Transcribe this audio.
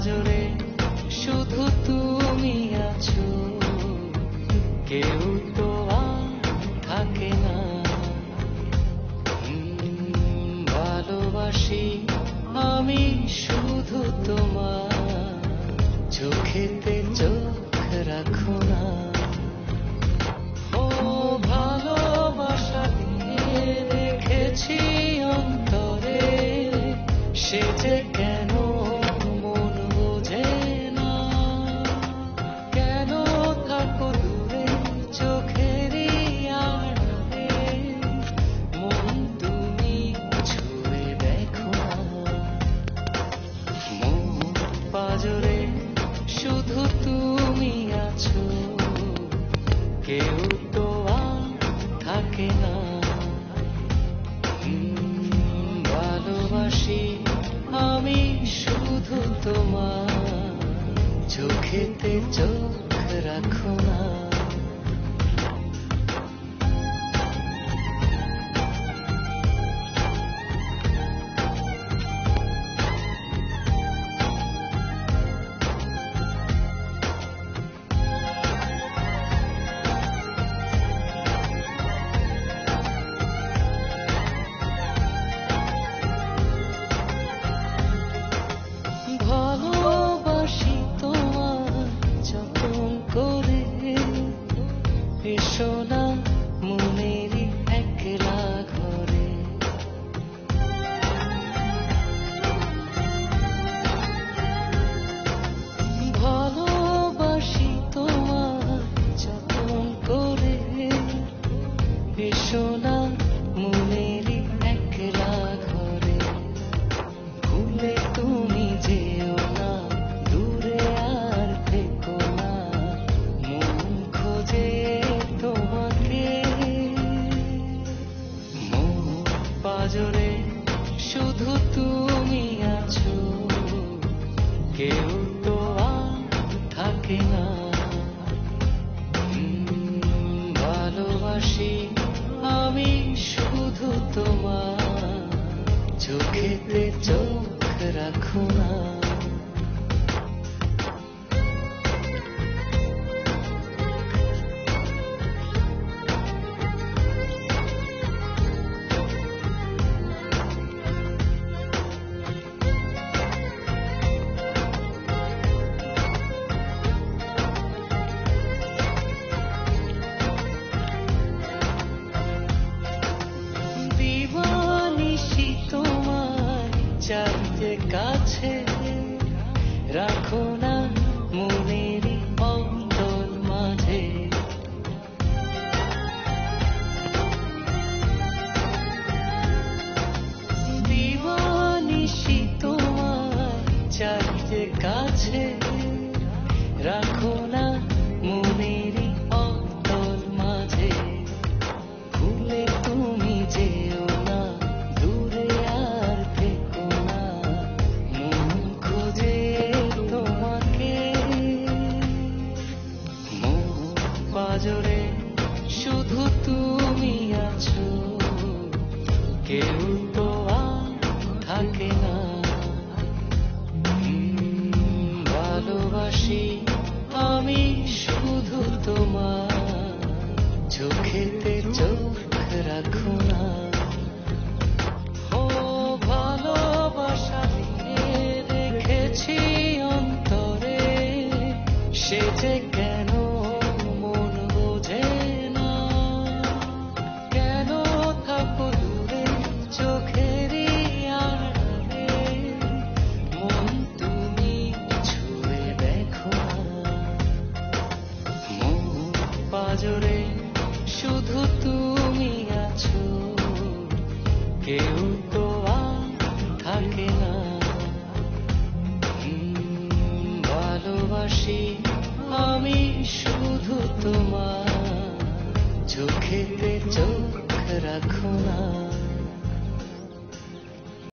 পাজরে শুধু তুমি আছো, কেউ তো আর থাকে না। ভালোবাসি আমি শুধু তোমার, চোখেতে চোখ রাখো না। ও ভালোবাসা দিয়ে রেখেছি অন্তরে, সে যে কেন মন বোঝে না। কেন থাকো দূরে চোখেরই আড়ালে, মন তুমি ছুঁয়ে দেখো না। মন পাজরে শুধু তুমি আছো, কেউ তো আর থাকে না। ভালোবাসি আমি শুধু তোমার, চোখেতে চোখ রাখো না। ভালোবাসি তোমার যতন করে, এসো না মনেরই একলা ঘরে। ভালোবাসি তোমার যতন করে, এসো না মনেরই একলা ঘরে। ভুলে তুমি যেও না, দূরে আর থেকো না, মন খোঁজে তোমাকে। মন পাজরে শুধু তুমি আছো, কেউ তো আর থাকে না। ভালোবাসি আমি শুধু তোমার, চোখেতে চোখ রাখো না। দিবানিশি তোমায় চাইতে কাছে, রাখো না মনেরই অন্তর মাঝে। দিবানিশি তোমায় চাইতে কাছে, রাখো না মনেরই অন্তর মাঝে। ভুলে তুমি যেও না, দূরে আর থেকো না, মন খোঁজে তোমাকে। মন পাজরে শুধু তুমি আছো, কেউ তো আর থাকে না। ভালোবাসি আমি শুধু তোমার, চোখেতে চোখ রাখো না। ও ভালোবাসা দিয়ে রেখেছি অন্তরে, সে যে কেন মন বোঝে না। কেন থাকো দূরে চোখেরই আড়ালে, মন তুমি ছুঁয়ে দেখো না। মন পাজরে শুধু তুমি আছো, কেউ তো আর থাকে না। ভালোবাসি আমি শুধু তোমার, চোখেতে চোখ রাখো না।